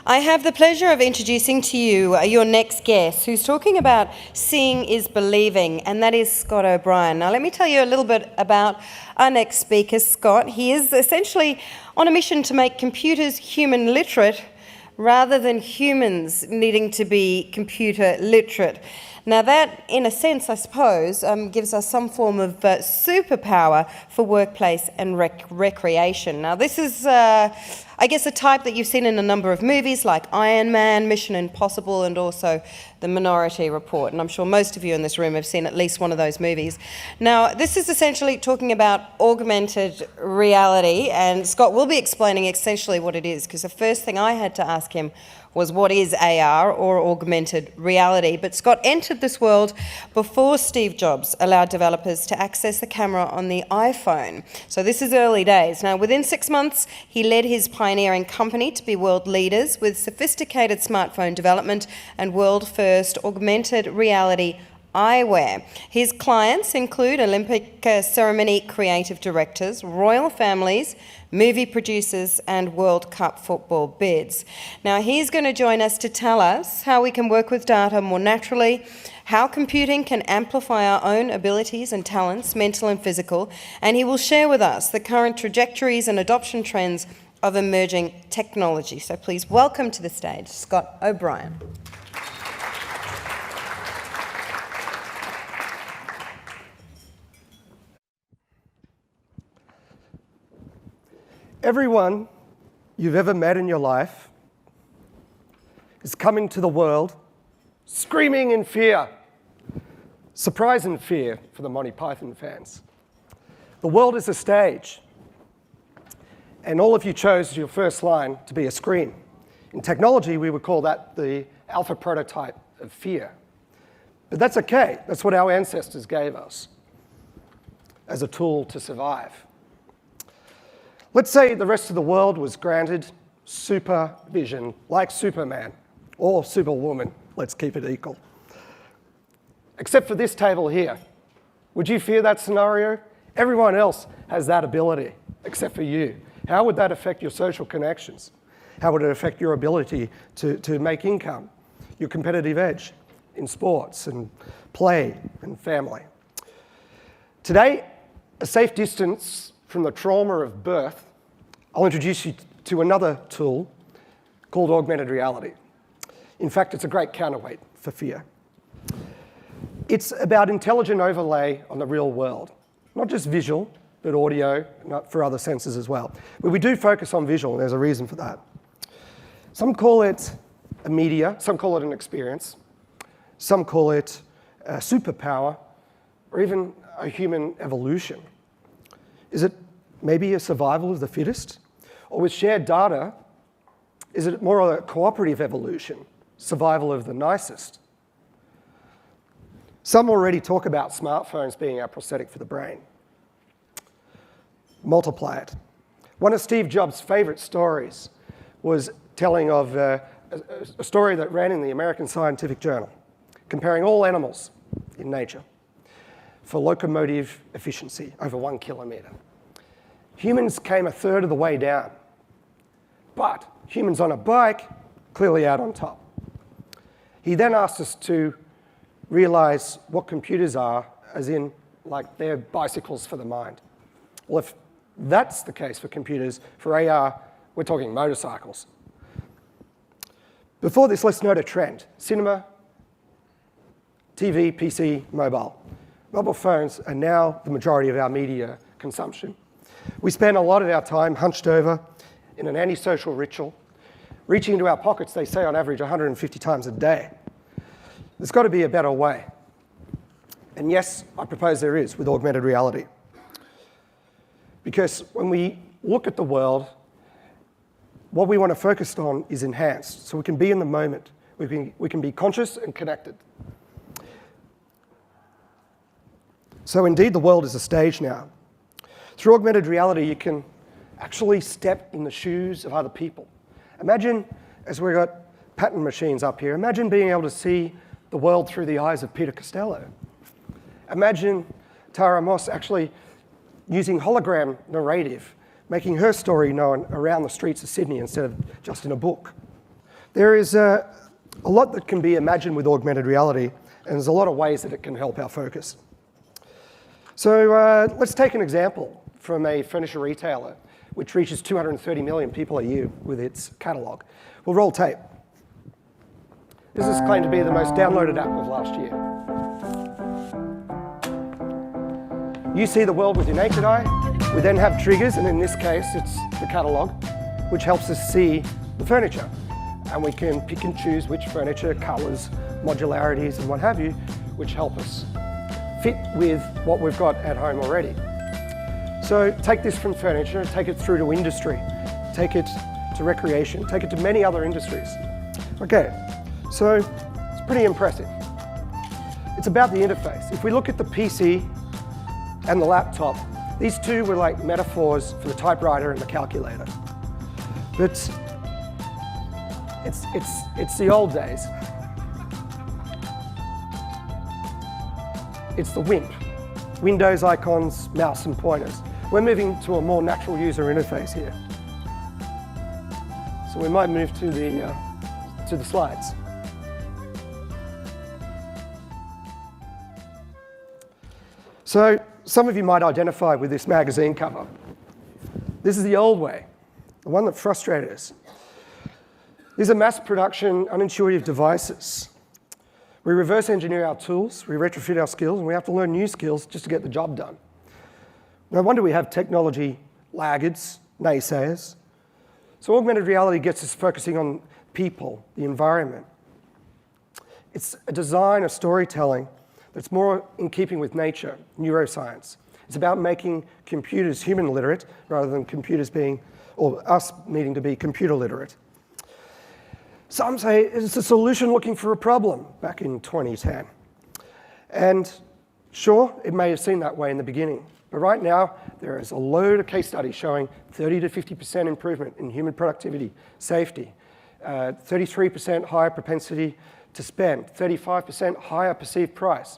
I have the pleasure of introducing to you your next guest, who's talking about seeing is believing, and that is Scott O'Brien. Now, let me tell you a little bit about our next speaker, Scott. He is essentially on a mission to make computers human literate rather than humans needing to be computer literate. Now that, in a sense, I suppose, gives us some form of superpower for workplace and recreation. Now this is, I guess, a type that you've seen in a number of movies like Iron Man, Mission Impossible, and also The Minority Report. And I'm sure most of you in this room have seen at least one of those movies. Now, this is essentially talking about augmented reality, and Scott will be explaining essentially what it is, because the first thing I had to ask him was what is AR, or augmented reality. But Scott entered this world before Steve Jobs allowed developers to access the camera on the iPhone. So this is early days. Now, within 6 months, he led his pioneering company to be world leaders with sophisticated smartphone development and world-first augmented reality eyewear. His clients include Olympic ceremony creative directors, royal families, movie producers, and World Cup football bids. Now, he's going to join us to tell us how we can work with data more naturally, how computing can amplify our own abilities and talents, mental and physical, and he will share with us the current trajectories and adoption trends of emerging technology. So please welcome to the stage, Scott O'Brien. Everyone you've ever met in your life is coming to the world screaming in fear. Surprise and fear for the Monty Python fans. The world is a stage, and all of you chose your first line to be a screen. In technology, we would call that the alpha prototype of fear. But that's okay. That's what our ancestors gave us as a tool to survive. Let's say the rest of the world was granted supervision, like Superman or Superwoman. Let's keep it equal. Except for this table here. Would you fear that scenario? Everyone else has that ability, except for you. How would that affect your social connections? How would it affect your ability to make income, your competitive edge in sports and play and family? Today, a safe distance from the trauma of birth, I'll introduce you to another tool called augmented reality. In fact, it's a great counterweight for fear. It's about intelligent overlay on the real world, not just visual, but audio, not for other senses as well. But we do focus on visual, and there's a reason for that. Some call it a media, some call it an experience, some call it a superpower, or even a human evolution. Is it maybe a survival of the fittest? Or with shared data, is it more of a cooperative evolution, survival of the nicest? Some already talk about smartphones being our prosthetic for the brain. Multiply it. One of Steve Jobs' favorite stories was telling of a story that ran in the American Scientific Journal, comparing all animals in nature for locomotive efficiency over 1 kilometre. Humans came a third of the way down, but humans on a bike clearly out on top. He then asked us to realize what computers are, as in, like, they're bicycles for the mind. Well, if that's the case for computers, for AR, we're talking motorcycles. Before this, let's note a trend. Cinema, TV, PC, mobile. Mobile phones are now the majority of our media consumption. We spend a lot of our time hunched over in an antisocial ritual, reaching into our pockets, they say, on average 150 times a day. There's got to be a better way. And yes, I propose there is with augmented reality. Because when we look at the world, what we want to focus on is enhanced, so we can be in the moment. We can be conscious and connected. So indeed, the world is a stage now. Through augmented reality, you can actually step in the shoes of other people. Imagine, as we've got pattern machines up here, imagine being able to see the world through the eyes of Peter Costello. Imagine Tara Moss actually using hologram narrative, making her story known around the streets of Sydney instead of just in a book. There is a lot that can be imagined with augmented reality, and there's a lot of ways that it can help our focus. So let's take an example from a furniture retailer, which reaches 230 million people a year with its catalogue. We'll roll tape. This is claimed to be the most downloaded app of last year. You see the world with your naked eye. We then have triggers, and in this case, it's the catalogue, which helps us see the furniture. And we can pick and choose which furniture, colours, modularities, and what have you, which help us fit with what we've got at home already. So take this from furniture, take it through to industry, take it to recreation, take it to many other industries. Okay, so it's pretty impressive. It's about the interface. If we look at the PC and the laptop, these two were like metaphors for the typewriter and the calculator. But it's the old days. It's the WIMP, Windows icons, mouse and pointers. We're moving to a more natural user interface here. So we might move to the slides. So some of you might identify with this magazine cover. This is the old way, the one that frustrated us. These are mass production, unintuitive devices. We reverse engineer our tools, we retrofit our skills, and we have to learn new skills just to get the job done. No wonder we have technology laggards, naysayers. So augmented reality gets us focusing on people, the environment. It's a design, a storytelling that's more in keeping with nature, neuroscience. It's about making computers human literate rather than computers being, or us needing to be computer literate. Some say it's a solution looking for a problem back in 2010. And sure, it may have seemed that way in the beginning, but right now there is a load of case studies showing 30 to 50% improvement in human productivity, safety, 33% higher propensity to spend, 35% higher perceived price.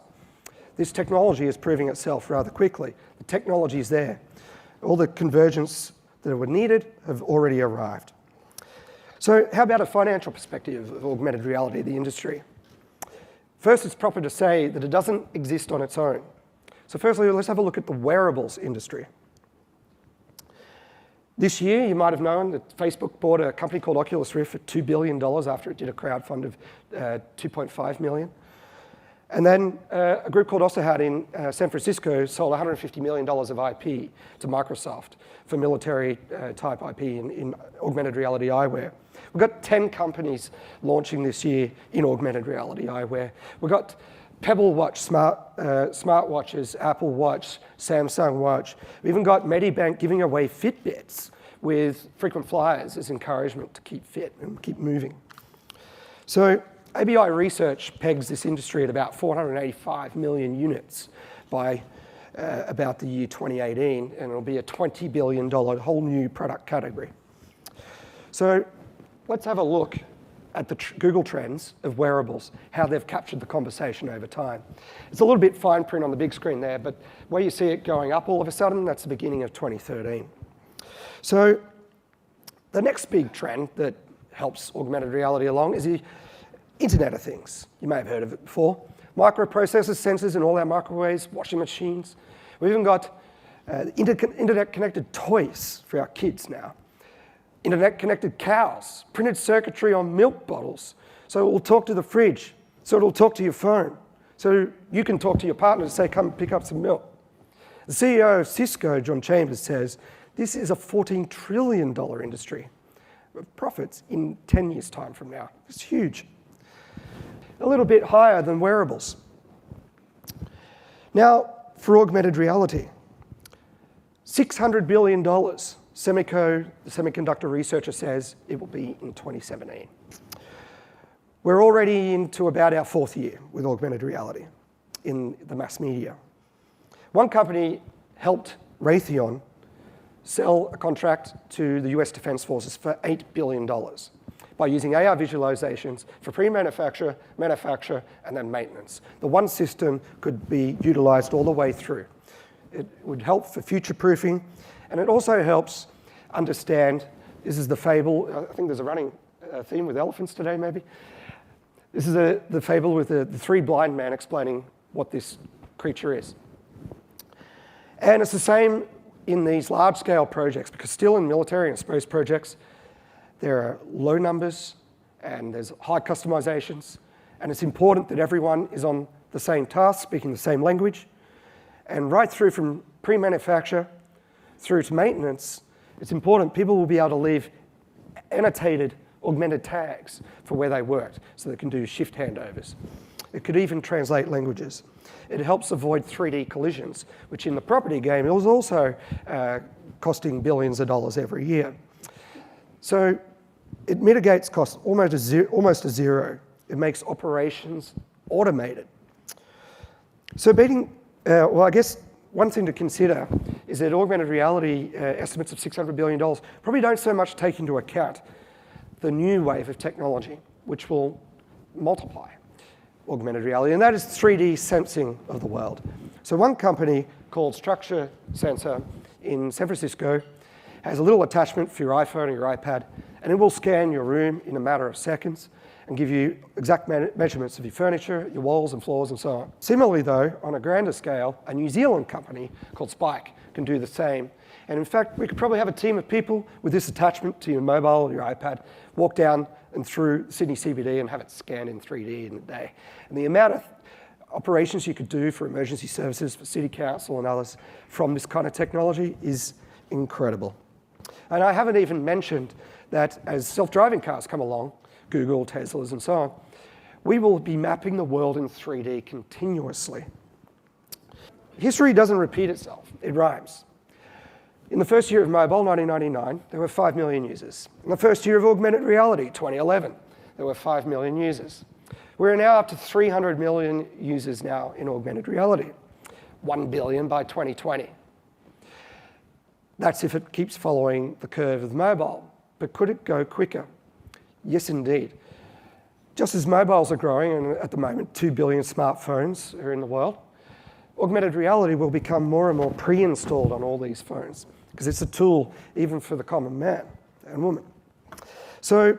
This technology is proving itself rather quickly. The technology is there. All the convergence that were needed have already arrived. So how about a financial perspective of augmented reality, the industry? First, it's proper to say that it doesn't exist on its own. So firstly, let's have a look at the wearables industry. This year, you might have known that Facebook bought a company called Oculus Rift for $2 billion after it did a crowdfund of $2.5 million. And then a group called Ossahad in San Francisco sold $150 million of IP to Microsoft for military type IP in augmented reality eyewear. We've got 10 companies launching this year in augmented reality eyewear. We've got Pebble Watch, smartwatches, Apple Watch, Samsung Watch. We've even got Medibank giving away Fitbits with frequent flyers as encouragement to keep fit and keep moving. So ABI Research pegs this industry at about 485 million units by about the year 2018, and it'll be a $20 billion whole new product category. So let's have a look at the Google Trends of wearables, how they've captured the conversation over time. It's a little bit fine print on the big screen there, but where you see it going up all of a sudden, that's the beginning of 2013. So the next big trend that helps augmented reality along is the Internet of Things. You may have heard of it before. Microprocessors, sensors in all our microwaves, washing machines. We've even got internet-connected toys for our kids now. Internet-connected cows, printed circuitry on milk bottles. So it will talk to the fridge. So it will talk to your phone. So you can talk to your partner to say, come pick up some milk. The CEO of Cisco, John Chambers, says, this is a $14 trillion industry of profits in 10 years' time from now. It's huge. A little bit higher than wearables. Now, for augmented reality, $600 billion. Semico, the semiconductor researcher, says it will be in 2017. We're already into about our 4th year with augmented reality in the mass media. One company helped Raytheon sell a contract to the US Defense Forces for $8 billion by using AR visualizations for pre-manufacture, manufacture, and then maintenance. The one system could be utilized all the way through. It would help for future-proofing, and it also helps understand, this is the fable, I think there's a running theme with elephants today, maybe. This is the fable with the three blind men explaining what this creature is. And it's the same in these large-scale projects, because still in military and space projects, there are low numbers and there's high customizations, and it's important that everyone is on the same task, speaking the same language, and right through from pre-manufacture through to maintenance, it's important people will be able to leave annotated, augmented tags for where they worked, so they can do shift handovers. It could even translate languages. It helps avoid 3D collisions, which in the property game is also costing billions of dollars every year. So it mitigates costs almost to zero. It makes operations automated. So well, I guess one thing to consider is that augmented reality estimates of $600 billion probably don't so much take into account the new wave of technology, which will multiply augmented reality, and that is 3D sensing of the world. So one company called Structure Sensor in San Francisco has a little attachment for your iPhone or your iPad, and it will scan your room in a matter of seconds and give you exact measurements of your furniture, your walls and floors and so on. Similarly though, on a grander scale, a New Zealand company called Spike can do the same. And in fact, we could probably have a team of people with this attachment to your mobile or your iPad walk down and through Sydney CBD and have it scanned in 3D in a day. And the amount of operations you could do for emergency services, for city council and others from this kind of technology is incredible. And I haven't even mentioned that as self-driving cars come along, Google, Teslas and so on, we will be mapping the world in 3D continuously. History doesn't repeat itself, it rhymes. In the first year of mobile, 1999, there were 5 million users. In the first year of augmented reality, 2011, there were 5 million users. We're now up to 300 million users now in augmented reality, 1 billion by 2020. That's if it keeps following the curve of mobile. But could it go quicker? Yes, indeed. Just as mobiles are growing, and at the moment 2 billion smartphones are in the world, augmented reality will become more and more pre-installed on all these phones, because it's a tool even for the common man and woman. So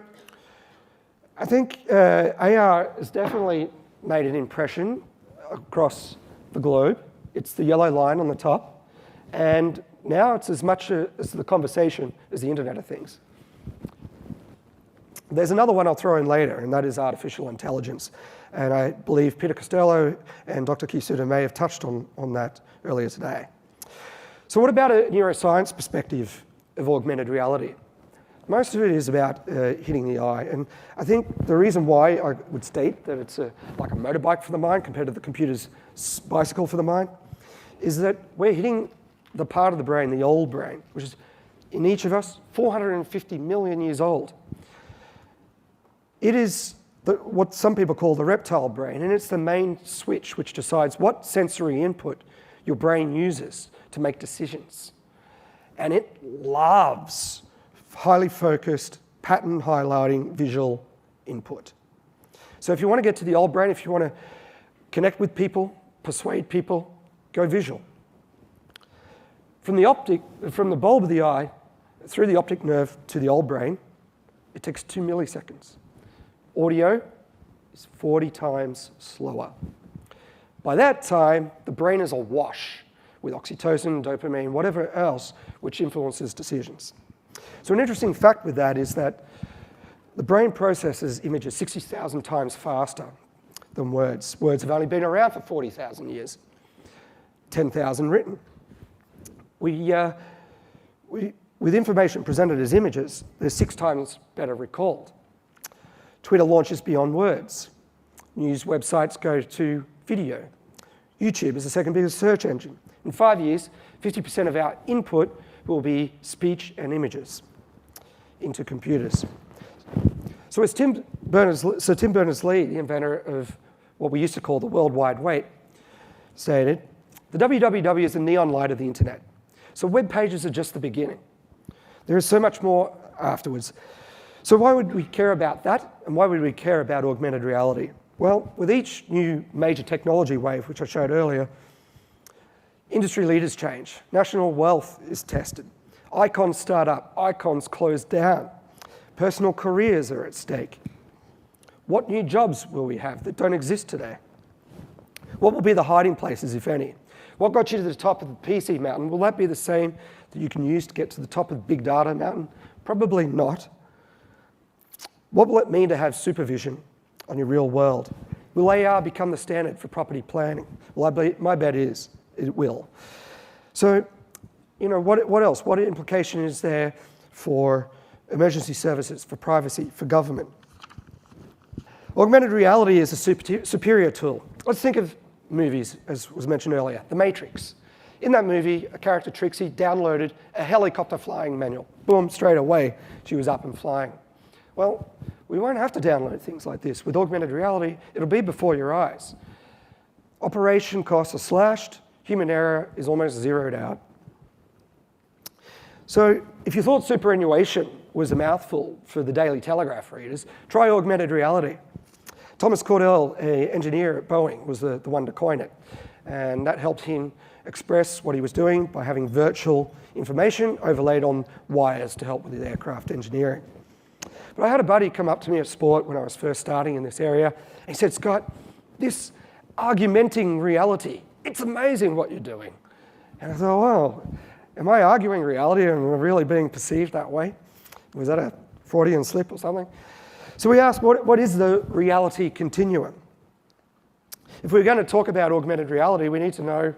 I think AR has definitely made an impression across the globe. It's the yellow line on the top, and now it's as much as the conversation as the Internet of Things. There's another one I'll throw in later, and that is artificial intelligence. And I believe Peter Costello and Dr. Kisuda may have touched on that earlier today. So what about a neuroscience perspective of augmented reality? Most of it is about hitting the eye. And I think the reason why I would state that it's like a motorbike for the mind compared to the computer's bicycle for the mind is that we're hitting the part of the brain, the old brain, which is in each of us 450 million years old. It is what some people call the reptile brain, and it's the main switch which decides what sensory input your brain uses to make decisions. And it loves highly focused, pattern highlighting visual input. So if you want to get to the old brain, if you want to connect with people, persuade people, go visual. From the bulb of the eye, through the optic nerve to the old brain, it takes 2 milliseconds. Audio is 40 times slower. By that time, the brain is awash with oxytocin, dopamine, whatever else, which influences decisions. So an interesting fact with that is that the brain processes images 60,000 times faster than words. Words have only been around for 40,000 years, 10,000 written. With information presented as images, they're 6 times better recalled. Twitter launches beyond words. News websites go to video. YouTube is the second biggest search engine. In 5 years, 50% of our input will be speech and images into computers. So as Tim Berners-Lee, the inventor of what we used to call the World Wide Web, stated, the www is the neon light of the internet. So web pages are just the beginning. There is so much more afterwards. So why would we care about that? And why would we care about augmented reality? Well, with each new major technology wave, which I showed earlier, industry leaders change. National wealth is tested. Icons start up. Icons close down. Personal careers are at stake. What new jobs will we have that don't exist today? What will be the hiding places, if any? What got you to the top of the PC mountain? Will that be the same that you can use to get to the top of the big data mountain? Probably not. What will it mean to have supervision on your real world? Will AR become the standard for property planning? Well, my bet is it will. So, what else? What implication is there for emergency services, for privacy, for government? Augmented reality is a superior tool. Let's think of movies, as was mentioned earlier, The Matrix. In that movie, a character, Trixie, downloaded a helicopter flying manual. Boom, straight away, she was up and flying. Well, we won't have to download things like this. With augmented reality, it'll be before your eyes. Operation costs are slashed, human error is almost zeroed out. So if you thought superannuation was a mouthful for the Daily Telegraph readers, try augmented reality. Thomas Cordell, an engineer at Boeing, was the one to coin it. And that helped him express what he was doing by having virtual information overlaid on wires to help with his aircraft engineering. But I had a buddy come up to me at sport when I was first starting in this area. And he said, Scott, this argumenting reality, it's amazing what you're doing. And I thought, wow, am I arguing reality and really being perceived that way? Was that a Freudian slip or something? So we asked, what is the reality continuum? If we're going to talk about augmented reality, we need to know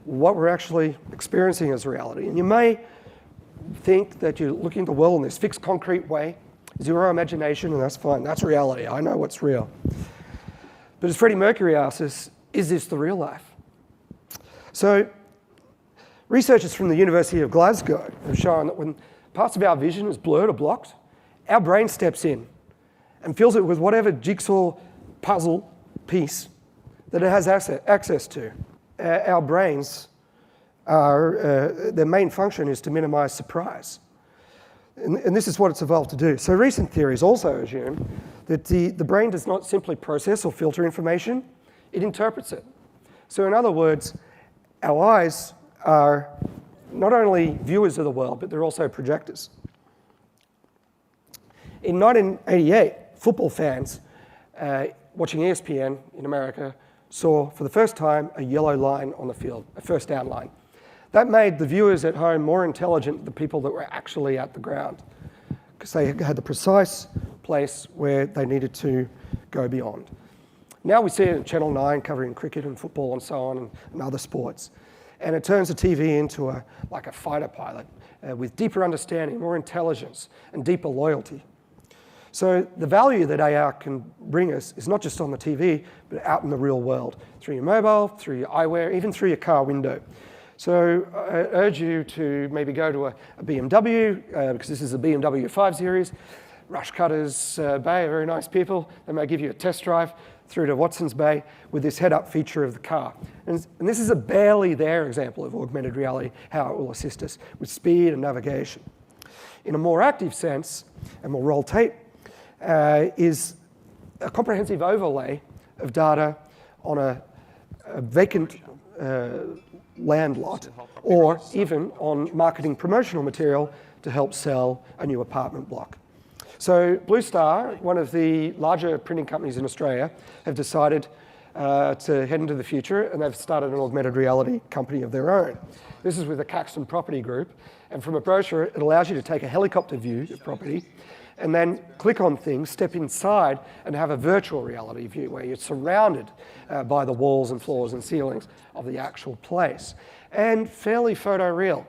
what we're actually experiencing as reality. And you may think that you're looking at the world in this fixed, concrete way, zero imagination, and that's fine. That's reality. I know what's real. But as Freddie Mercury asks us, is this the real life? So researchers from the University of Glasgow have shown that when parts of our vision is blurred or blocked, our brain steps in and fills it with whatever jigsaw puzzle piece that it has access to. Our brains their main function is to minimize surprise. And this is what it's evolved to do. So recent theories also assume that the brain does not simply process or filter information, it interprets it. So in other words, our eyes are not only viewers of the world, but they're also projectors. In 1988, football fans watching ESPN in America saw for the first time a yellow line on the field, a first down line. That made the viewers at home more intelligent than the people that were actually at the ground, because they had the precise place where they needed to go beyond. Now we see it in Channel 9 covering cricket and football and so on and other sports. And it turns the TV into like a fighter pilot with deeper understanding, more intelligence, and deeper loyalty. So the value that AR can bring us is not just on the TV, but out in the real world, through your mobile, through your eyewear, even through your car window. So I urge you to maybe go to a BMW, because this is a BMW 5 Series. Rush Cutters Bay are very nice people. They may give you a test drive through to Watson's Bay with this head-up feature of the car. And this is a barely there example of augmented reality, how it will assist us with speed and navigation. In a more active sense, and we'll roll tape, is a comprehensive overlay of data on a vacant land lot, or even on marketing promotional material to help sell a new apartment block. So Blue Star, one of the larger printing companies in Australia, have decided to head into the future, and they've started an augmented reality company of their own. This is with the Caxton Property Group, and from a brochure, it allows you to take a helicopter view of property and then click on things, step inside, and have a virtual reality view where you're surrounded by the walls and floors and ceilings of the actual place. And fairly photoreal.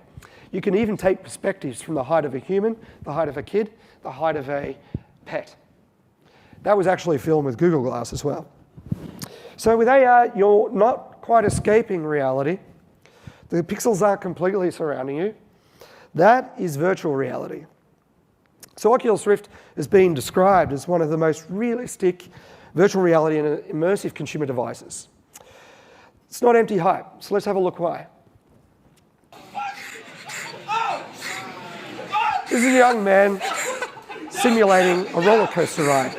You can even take perspectives from the height of a human, the height of a kid, the height of a pet. That was actually filmed with Google Glass as well. So with AR, you're not quite escaping reality. The pixels aren't completely surrounding you. That is virtual reality. So Oculus Rift has been described as one of the most realistic virtual reality and immersive consumer devices. It's not empty hype, so let's have a look why. This is a young man simulating a roller coaster ride.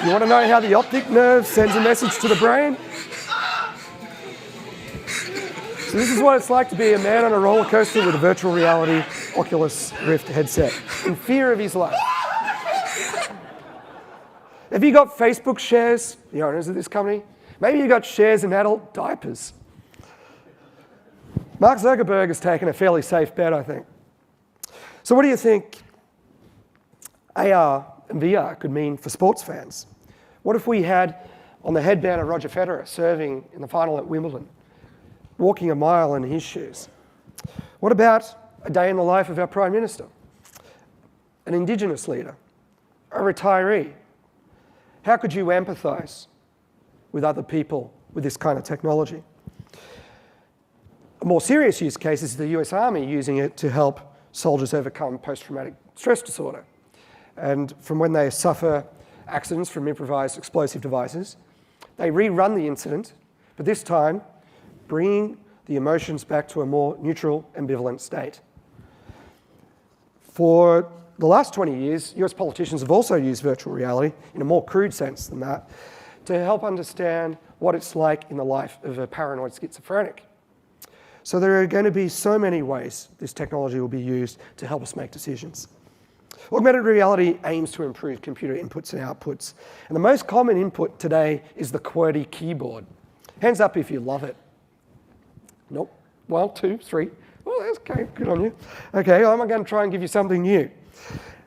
You want to know how the optic nerve sends a message to the brain? So this is what it's like to be a man on a roller coaster with a virtual reality Oculus Rift headset in fear of his life. Have you got Facebook shares, the owners of this company? Maybe you got shares in adult diapers. Mark Zuckerberg has taken a fairly safe bet, I think. So what do you think AR and VR could mean for sports fans? What if we had on the headband of Roger Federer serving in the final at Wimbledon, walking a mile in his shoes? What about a day in the life of our Prime Minister, an Indigenous leader, a retiree? How could you empathise with other people with this kind of technology? A more serious use case is the US Army using it to help soldiers overcome post-traumatic stress disorder. And from when they suffer accidents from improvised explosive devices, they rerun the incident, but this time bringing the emotions back to a more neutral, ambivalent state. For the last 20 years, US politicians have also used virtual reality in a more crude sense than that to help understand what it's like in the life of a paranoid schizophrenic. So there are going to be so many ways this technology will be used to help us make decisions. Augmented reality aims to improve computer inputs and outputs. And the most common input today is the QWERTY keyboard. Hands up if you love it. Nope. 1, 2, 3. Well, that's okay. Good on you. Okay, I'm going to try and give you something new.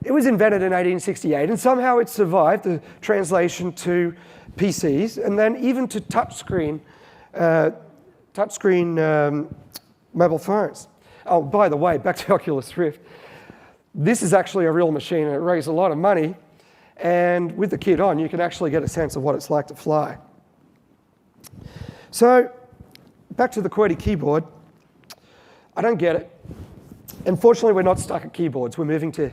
It was invented in 1868, and somehow it survived the translation to PCs and then even to touchscreen mobile phones. Oh, by the way, back to Oculus Rift. This is actually a real machine, and it raised a lot of money. And with the kit on, you can actually get a sense of what it's like to fly. So, back to the QWERTY keyboard. I don't get it. Unfortunately, we're not stuck at keyboards. We're moving to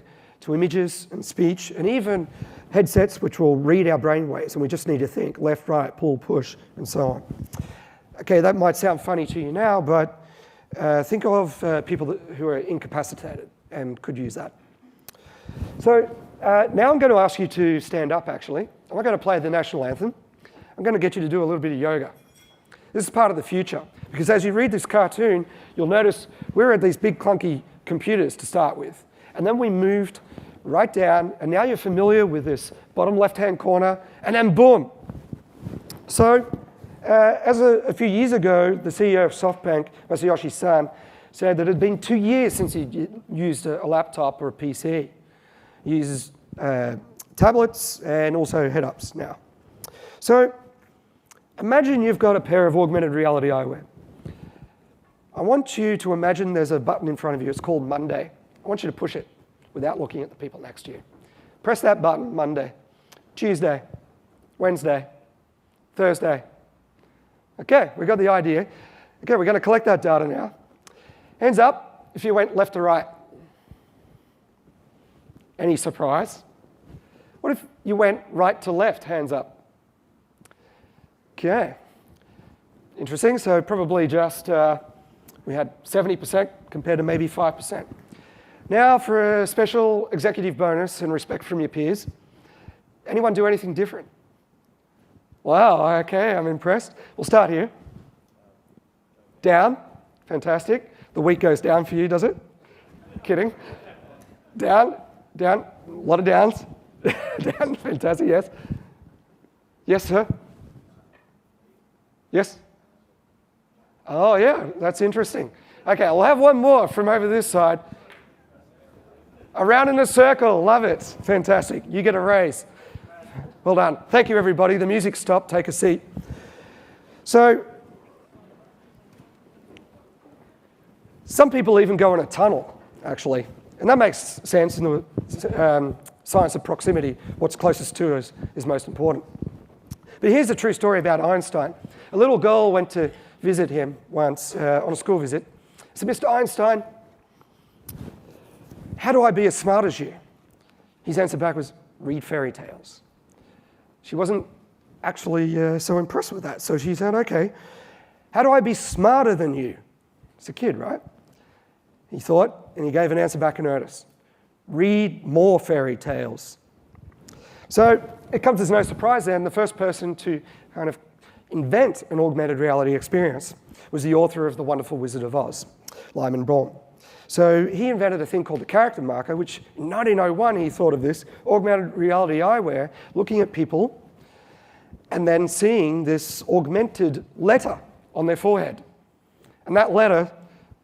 images and speech, and even headsets which will read our brainwaves, and we just need to think left, right, pull, push, and so on. Okay, that might sound funny to you now, but think of people who are incapacitated and could use that. So now I'm going to ask you to stand up, actually. I'm not going to play the national anthem. I'm going to get you to do a little bit of yoga. This is part of the future, because as you read this cartoon, you'll notice we're at these big clunky computers to start with, and then we moved right down, and now you're familiar with this bottom left-hand corner, and then boom. So as a few years ago, the CEO of SoftBank, Masayoshi Son, said that it had been 2 years since he used a laptop or a PC. He uses tablets and also head-ups now. So imagine you've got a pair of augmented reality eyewear. I want you to imagine there's a button in front of you. It's called Monday. I want you to push it without looking at the people next to you. Press that button, Monday, Tuesday, Wednesday, Thursday. Okay, we got the idea. Okay, we're going to collect that data now. Hands up if you went left to right. Any surprise? What if you went right to left? Hands up. Okay. Interesting. So probably just we had 70% compared to maybe 5%. Now for a special executive bonus and respect from your peers. Anyone do anything different? Wow, okay, I'm impressed. We'll start here. Down. Fantastic. The weight goes down for you, does it? Kidding. Down, down, a lot of downs. Down, fantastic, yes. Yes, sir? Yes? Oh, yeah, that's interesting. Okay, I'll have one more from over this side. Around in a circle, love it. Fantastic, you get a raise. Well done. Thank you, everybody. The music stopped, take a seat. So, some people even go in a tunnel, actually. And that makes sense in the science of proximity. What's closest to us is most important. But here's a true story about Einstein. A little girl went to visit him once on a school visit. So, Mr. Einstein, how do I be as smart as you? His answer back was, read fairy tales. She wasn't actually so impressed with that. So she said, okay, how do I be smarter than you? It's a kid, right? He thought, and he gave an answer back in earnest. Read more fairy tales. So it comes as no surprise then, the first person to kind of invent an augmented reality experience was the author of The Wonderful Wizard of Oz, Lyman Braun. So he invented a thing called the character marker, which in 1901 he thought of this, augmented reality eyewear, looking at people and then seeing this augmented letter on their forehead. And that letter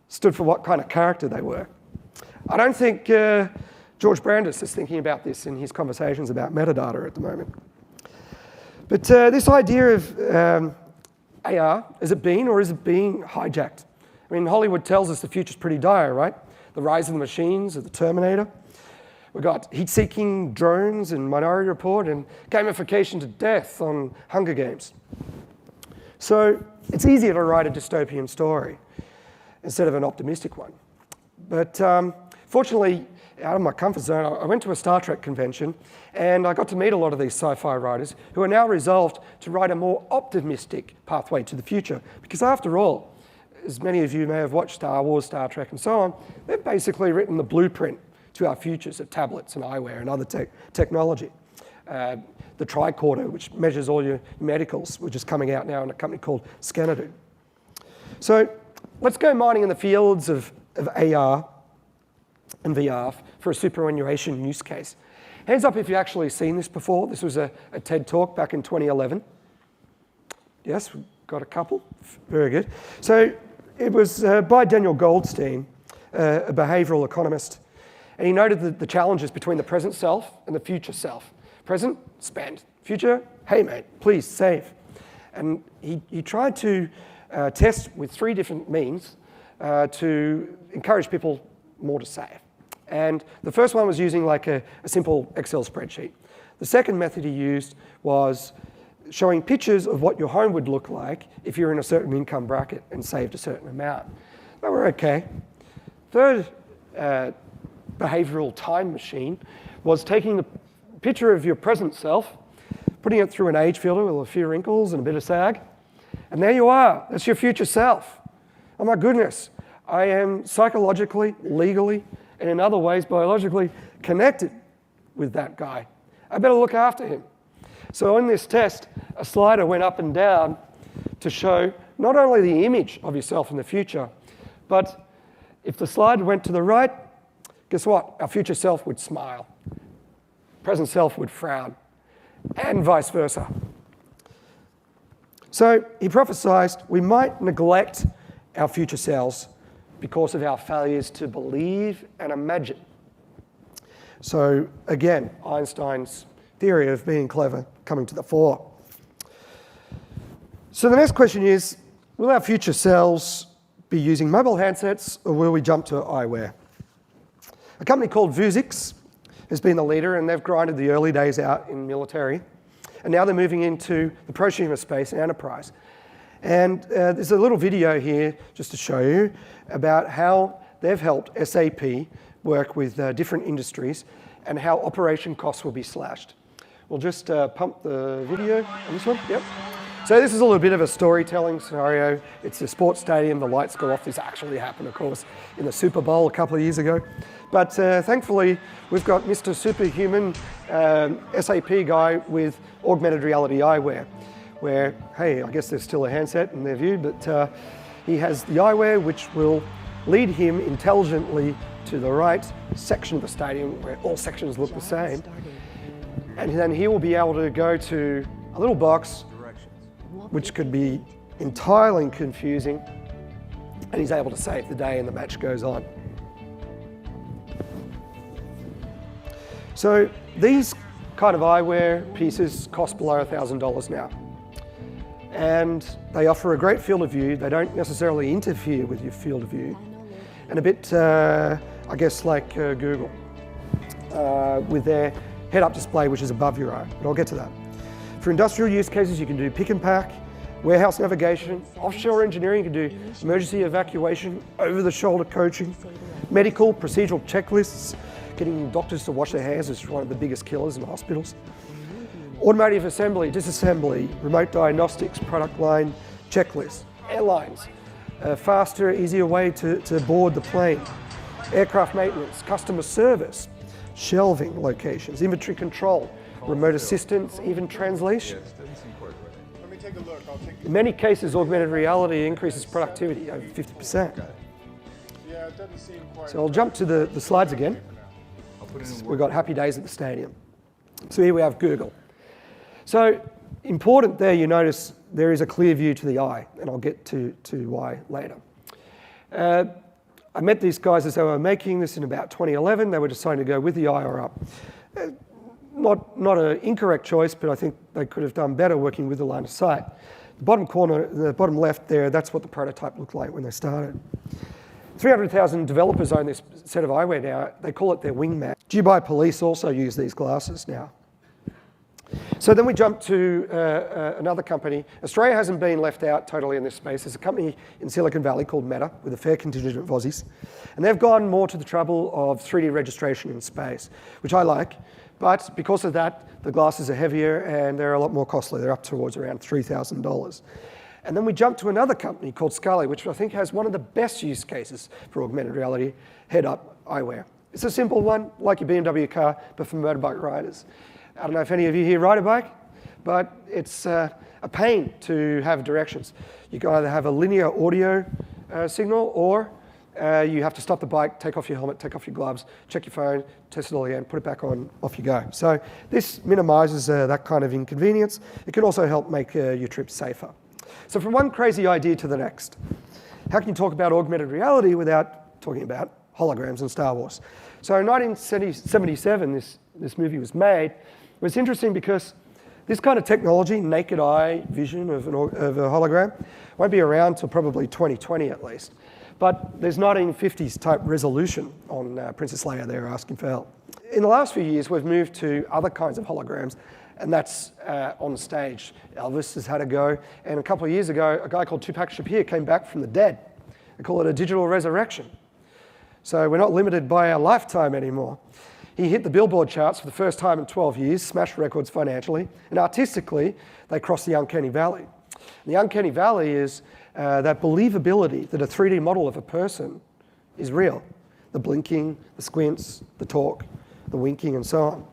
stood for what kind of character they were. I don't think George Brandis is thinking about this in his conversations about metadata at the moment. But this idea of AR, is it been or is it being hijacked? I mean, Hollywood tells us the future's pretty dire, right? The rise of the machines, of the Terminator. We've got heat-seeking drones in Minority Report and gamification to death on Hunger Games. So it's easier to write a dystopian story instead of an optimistic one. But fortunately, out of my comfort zone, I went to a Star Trek convention and I got to meet a lot of these sci-fi writers who are now resolved to write a more optimistic pathway to the future. Because after all, as many of you may have watched Star Wars, Star Trek and so on, they've basically written the blueprint to our futures of tablets and eyewear and other technology. The tricorder, which measures all your medicals, which is coming out now in a company called Scanadu. So let's go mining in the fields of AR and VR for a superannuation use case. Hands up if you've actually seen this before. This was a TED Talk back in 2011. Yes, we've got a couple. Very good. So it was by Daniel Goldstein, a behavioral economist. And he noted the challenges between the present self and the future self. Present, spend. Future, hey mate, please save. And he tried to test with 3 different means to encourage people more to save. And the first one was using like a simple Excel spreadsheet. The second method he used was showing pictures of what your home would look like if you're in a certain income bracket and saved a certain amount. They were okay. Third behavioral time machine was taking the picture of your present self, putting it through an age filter with a few wrinkles and a bit of sag, and there you are. That's your future self. Oh my goodness, I am psychologically, legally, and in other ways biologically connected with that guy. I better look after him. So in this test, a slider went up and down to show not only the image of yourself in the future, but if the slider went to the right, guess what? Our future self would smile. Present self would frown, and vice versa. So he prophesied we might neglect our future selves because of our failures to believe and imagine. So again, Einstein's theory of being clever coming to the fore. So the next question is, will our future selves be using mobile handsets or will we jump to eyewear? A company called Vuzix has been the leader and they've grinded the early days out in military. And now they're moving into the prosumer space and enterprise. And there's a little video here just to show you about how they've helped SAP work with different industries and how operation costs will be slashed. We'll just pump the video on this one. Yep. So this is a little bit of a storytelling scenario. It's a sports stadium, the lights go off. This actually happened, of course, in the Super Bowl a couple of years ago. But thankfully, we've got Mr. Superhuman SAP guy with augmented reality eyewear, where, hey, I guess there's still a handset in their view, but he has the eyewear which will lead him intelligently to the right section of the stadium where all sections look the same. And then he will be able to go to a little box which could be entirely confusing, and he's able to save the day and the match goes on. So these kind of eyewear pieces cost below $1,000 now. And they offer a great field of view. They don't necessarily interfere with your field of view. And a bit, I guess, like Google, with their head-up display, which is above your eye, but I'll get to that. For industrial use cases, you can do pick and pack, warehouse navigation, offshore engineering, you can do emergency evacuation, over-the-shoulder coaching, medical, procedural checklists, getting doctors to wash their hands is one of the biggest killers in hospitals. Automotive assembly, disassembly, remote diagnostics, product line checklists, airlines, a faster, easier way to board the plane, aircraft maintenance, customer service, shelving locations, inventory control, remote assistance, even translation. Let me take a look. In many cases, augmented reality increases productivity over 50%. it doesn't seem quite. So I'll jump to the slides again. I'll put it in We've got happy days at the stadium. So here we have Google. So important there, you notice there is a clear view to the eye, and I'll get to why later. I met these guys as they were making this in about 2011. They were deciding to go with the eye or up. Not an incorrect choice, but I think they could have done better working with the line of sight. The bottom corner, the bottom left there, that's what the prototype looked like when they started. 300,000 developers own this set of eyewear now. They call it their wingman. Dubai police also use these glasses now. So then we jump to another company. Australia hasn't been left out totally in this space. There's a company in Silicon Valley called Meta with a fair contingent of Aussies. And they've gone more to the trouble of 3D registration in space, which I like. But because of that, the glasses are heavier and they're a lot more costly. They're up towards around $3,000. And then we jump to another company called Scully, which I think has one of the best use cases for augmented reality, head-up eyewear. It's a simple one, like your BMW car, but for motorbike riders. I don't know if any of you here ride a bike, but it's a pain to have directions. You can either have a linear audio signal, or you have to stop the bike, take off your helmet, take off your gloves, check your phone, test it all again, put it back on, off you go. So this minimizes that kind of inconvenience. It can also help make your trip safer. So from one crazy idea to the next, how can you talk about augmented reality without talking about holograms and Star Wars? So in 1977, this movie was made. It was interesting because this kind of technology, naked eye vision of a hologram, won't be around till probably 2020 at least. But there's 1950s type resolution on Princess Leia there asking for help. In the last few years, we've moved to other kinds of holograms, and that's on stage. Elvis has had a go, and a couple of years ago, a guy called Tupac Shakur came back from the dead. They call it a digital resurrection. So we're not limited by our lifetime anymore. He hit the Billboard charts for the first time in 12 years, smashed records financially, and artistically, they crossed the uncanny valley. And the uncanny valley is that believability that a 3D model of a person is real. The blinking, the squints, the talk, the winking, and so on.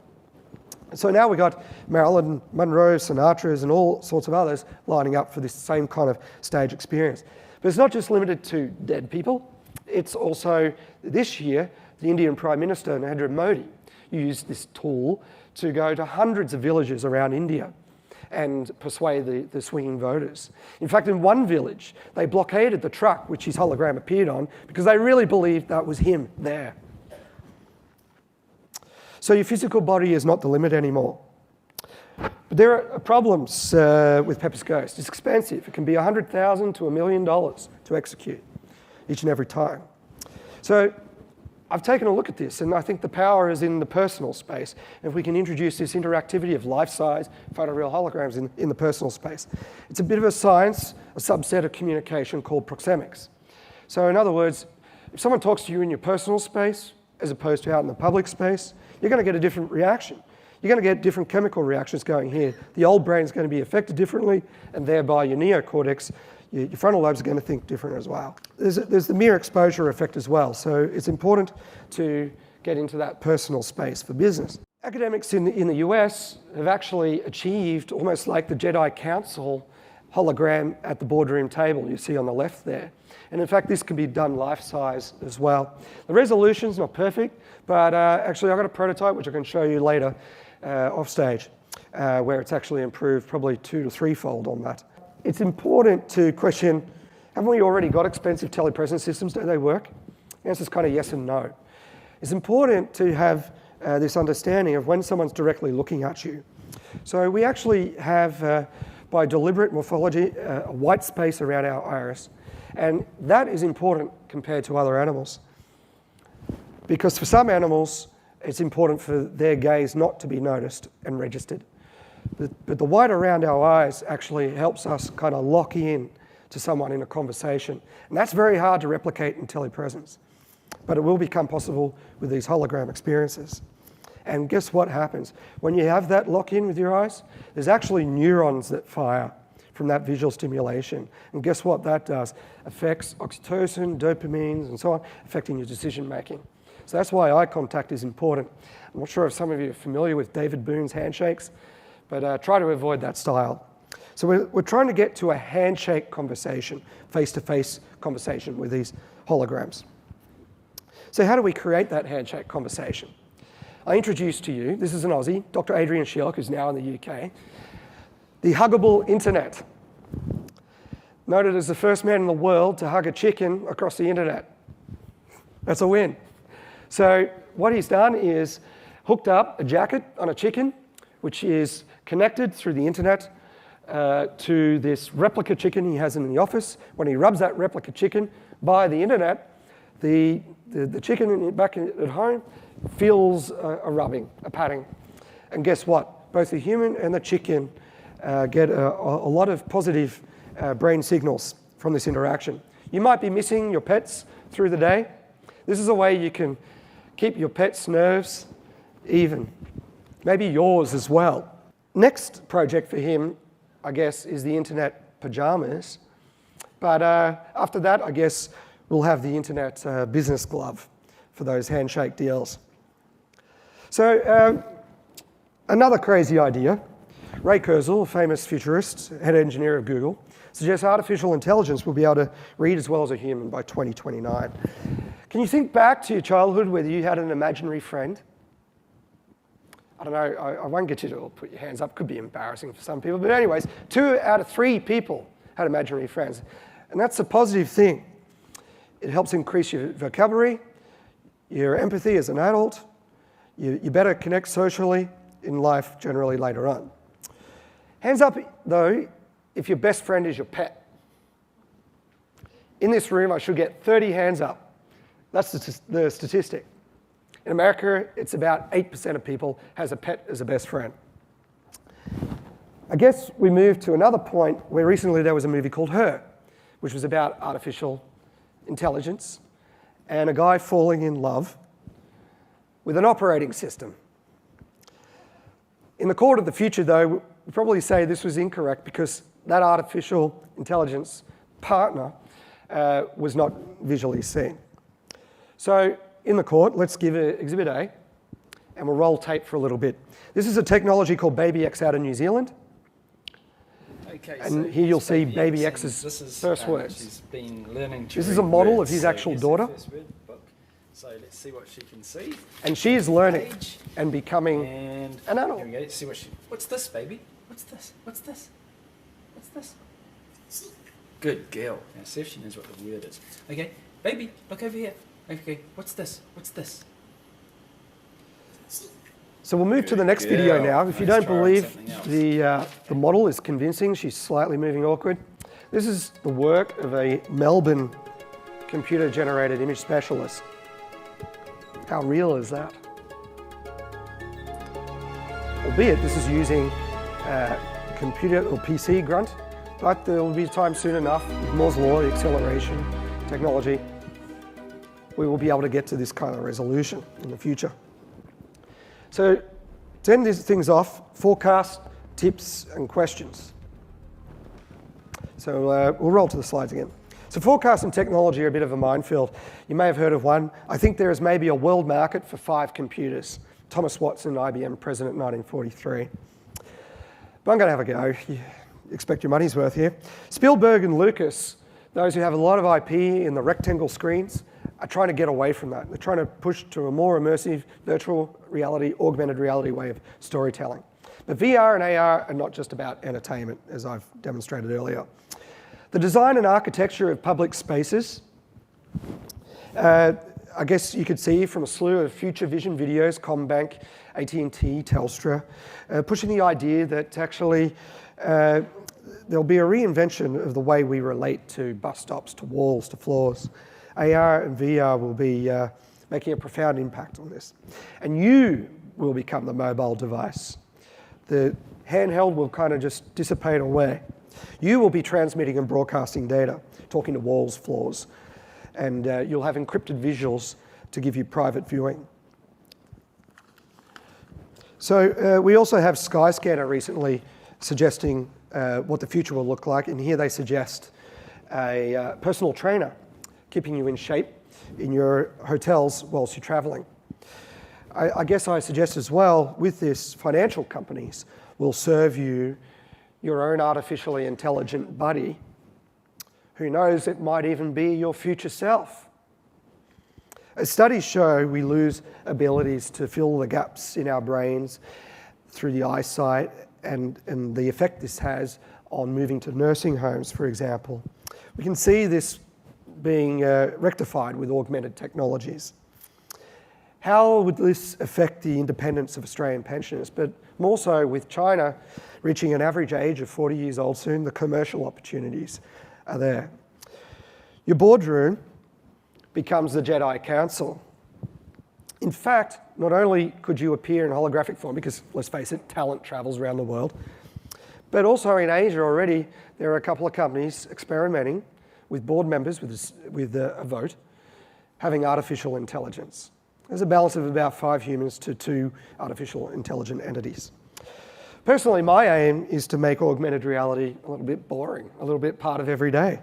So now we've got Marilyn Monroe, Sinatra's, and all sorts of others lining up for this same kind of stage experience. But it's not just limited to dead people. It's also, this year, the Indian Prime Minister, Narendra Modi, used this tool to go to hundreds of villages around India and persuade the swinging voters. In fact, in one village, they blockaded the truck which his hologram appeared on because they really believed that was him there. So your physical body is not the limit anymore. But there are problems with Pepper's Ghost. It's expensive. It can be $100,000 to $1 million to execute each and every time. So I've taken a look at this, and I think the power is in the personal space. If we can introduce this interactivity of life-size photoreal holograms in the personal space. It's a bit of a science, a subset of communication called proxemics. So in other words, if someone talks to you in your personal space, as opposed to out in the public space, you're going to get a different reaction. You're going to get different chemical reactions going here. The old brain's going to be affected differently, and thereby your neocortex, your frontal lobes are going to think different as well. There's the mere exposure effect as well, so it's important to get into that personal space for business. Academics in the US have actually achieved almost like the Jedi Council hologram at the boardroom table you see on the left there. And in fact, this can be done life-size as well. The resolution's not perfect, but actually I've got a prototype which I can show you later off stage, where it's actually improved probably 2- to 3-fold on that. It's important to question, haven't we already got expensive telepresence systems? Do they work? The answer's kind of yes and no. It's important to have this understanding of when someone's directly looking at you. So we actually have, by deliberate morphology, a white space around our iris. And that is important compared to other animals. Because for some animals, it's important for their gaze not to be noticed and registered. But the white around our eyes actually helps us kind of lock in to someone in a conversation. And that's very hard to replicate in telepresence. But it will become possible with these hologram experiences. And guess what happens? When you have that lock-in with your eyes, there's actually neurons that fire from that visual stimulation. And guess what that does? Affects oxytocin, dopamines, and so on, affecting your decision making. So that's why eye contact is important. I'm not sure if some of you are familiar with David Boone's handshakes, but try to avoid that style. So we're trying to get to a handshake conversation, face-to-face conversation with these holograms. So how do we create that handshake conversation? I introduced to you, this is an Aussie, Dr. Adrian Schielk, who's now in the UK, the huggable internet. Noted as the first man in the world to hug a chicken across the internet. That's a win. So what he's done is hooked up a jacket on a chicken, which is connected through the internet to this replica chicken he has in the office. When he rubs that replica chicken by the internet, the chicken back at home feels a rubbing, a patting. And guess what? Both the human and the chicken get a lot of positive brain signals from this interaction. You might be missing your pets through the day. This is a way you can keep your pet's nerves even. Maybe yours as well. Next project for him, I guess, is the internet pajamas. But after that, I guess we'll have the internet business glove for those handshake deals. So another crazy idea. Ray Kurzweil, a famous futurist, head engineer of Google, suggests artificial intelligence will be able to read as well as a human by 2029. Can you think back to your childhood whether you had an imaginary friend? I don't know, I won't get you to put your hands up. Could be embarrassing for some people. But anyways, 2 out of 3 people had imaginary friends. And that's a positive thing. It helps increase your vocabulary, your empathy as an adult. You better connect socially in life generally later on. Hands up, though, if your best friend is your pet. In this room, I should get 30 hands up. That's the statistic. In America, it's about 8% of people has a pet as a best friend. I guess we move to another point where recently there was a movie called Her, which was about artificial intelligence and a guy falling in love with an operating system. In the court of the future, though, we'd probably say this was incorrect because that artificial intelligence partner was not visually seen. So in the court, let's give Exhibit A, and we'll roll tape for a little bit. This is a technology called Baby X out of New Zealand. Okay, And so here you'll see Baby Baby X, and X's first words. She's been learning to This is read a model words, of his so actual here's her daughter. first word book. So let's see what she can see. And she is learning Page. and becoming And an adult. here we go. See what she. What's this, baby? What's this? What's this? What's this? Good girl. Now see if she knows what the word is. Okay, baby, look over here. Okay, what's this? What's this? So we'll move to the next video Yeah, now. If you let's don't try believe something else. the model is convincing, she's slightly moving awkward. This is the work of a Melbourne computer-generated image specialist. How real is that? Albeit this is using computer or PC grunt, but there will be a time soon enough with Moore's law, the acceleration technology, we will be able to get to this kind of resolution in the future. So to end these things off, forecast, tips, and questions. So we'll roll to the slides again. So forecast and technology are a bit of a minefield. You may have heard of one. I think there is maybe a world market for 5 computers. Thomas Watson, IBM president, 1943. But I'm going to have a go. You expect your money's worth here. Spielberg and Lucas, those who have a lot of IP in the rectangle screens, are trying to get away from that. They're trying to push to a more immersive virtual reality, augmented reality way of storytelling. But VR and AR are not just about entertainment, as I've demonstrated earlier. The design and architecture of public spaces, I guess you could see from a slew of future vision videos, Combank, AT&T, Telstra, pushing the idea that actually there'll be a reinvention of the way we relate to bus stops, to walls, to floors. AR and VR will be making a profound impact on this. And you will become the mobile device. The handheld will kind of just dissipate away. You will be transmitting and broadcasting data, talking to walls, floors, and you'll have encrypted visuals to give you private viewing. So we also have Skyscanner recently suggesting what the future will look like, and here they suggest a personal trainer keeping you in shape in your hotels whilst you're traveling. I guess I suggest as well, with this, financial companies will serve you your own artificially intelligent buddy. Who knows, it might even be your future self. As studies show, we lose abilities to fill the gaps in our brains through the eyesight and the effect this has on moving to nursing homes, for example. We can see this being rectified with augmented technologies. How would this affect the independence of Australian pensioners? But more so with China reaching an average age of 40 years old soon, the commercial opportunities are there. Your boardroom becomes the Jedi Council. In fact, not only could you appear in holographic form, because let's face it, talent travels around the world, but also in Asia already, there are a couple of companies experimenting with board members with a vote having artificial intelligence. There's a balance of about 5 humans to 2 artificial intelligent entities. Personally, my aim is to make augmented reality a little bit boring, a little bit part of every day.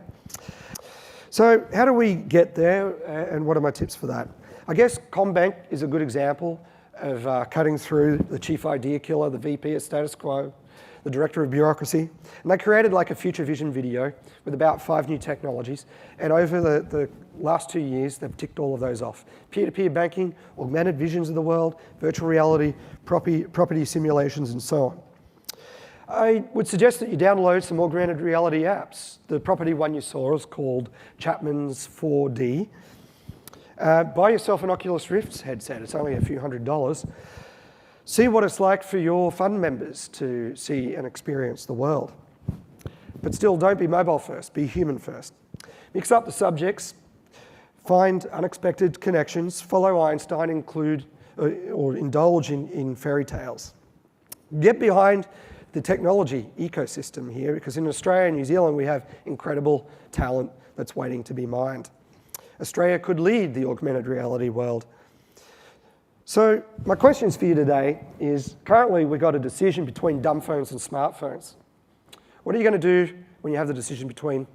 So how do we get there, and what are my tips for that? I guess CommBank is a good example of cutting through the chief idea killer, the VP of status quo, the director of bureaucracy. And they created like a future vision video with about 5 new technologies. And over the last 2 years, they've ticked all of those off. Peer-to-peer banking, augmented visions of the world, virtual reality, property simulations, and so on. I would suggest that you download some augmented reality apps. The property one you saw is called Chapman's 4D. Buy yourself an Oculus Rift headset. It's only a few $100s. See what it's like for your fund members to see and experience the world. But still, don't be mobile first, be human first. Mix up the subjects, find unexpected connections, follow Einstein, include or indulge in fairy tales. Get behind the technology ecosystem here, because in Australia and New Zealand we have incredible talent that's waiting to be mined. Australia could lead the augmented reality world. So my questions for you today is, currently we've got a decision between dumb phones and smartphones. What are you going to do when you have the decision between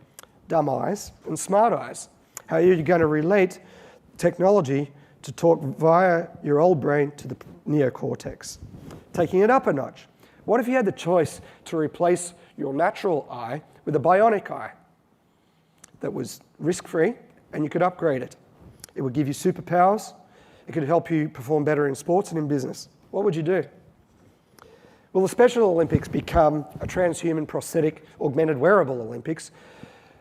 dumb eyes and smart eyes? How are you going to relate technology to talk via your old brain to the neocortex? Taking it up a notch. What if you had the choice to replace your natural eye with a bionic eye that was risk-free and you could upgrade it? It would give you superpowers. It could help you perform better in sports and in business. What would you do? Will the Special Olympics become a transhuman prosthetic augmented wearable Olympics,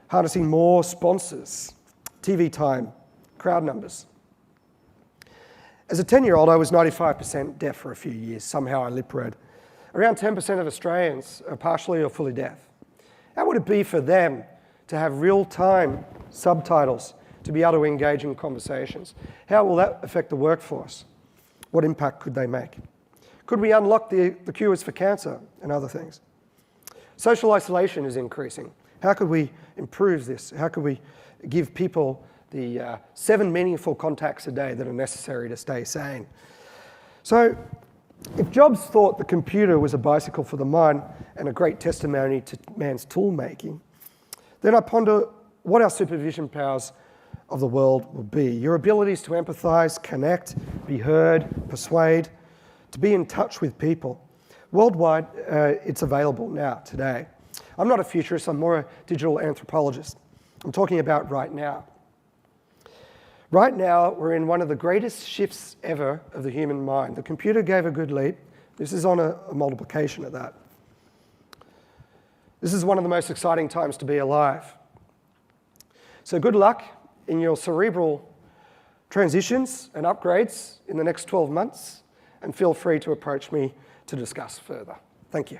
harnessing more sponsors, TV time, crowd numbers? As a 10-year-old, I was 95% deaf for a few years. Somehow I lip read. Around 10% of Australians are partially or fully deaf. How would it be for them to have real-time subtitles to be able to engage in conversations? How will that affect the workforce? What impact could they make? Could we unlock the cures for cancer and other things? Social isolation is increasing. How could we improve this? How could we give people the 7 meaningful contacts a day that are necessary to stay sane? So if Jobs thought the computer was a bicycle for the mind and a great testimony to man's tool making, then I ponder what our supervision powers of the world will be. Your abilities to empathize, connect, be heard, persuade, to be in touch with people. Worldwide, it's available now, today. I'm not a futurist, I'm more a digital anthropologist. I'm talking about right now. Right now, we're in one of the greatest shifts ever of the human mind. The computer gave a good leap. This is on a multiplication of that. This is one of the most exciting times to be alive. So good luck in your cerebral transitions and upgrades in the next 12 months, and feel free to approach me to discuss further. Thank you.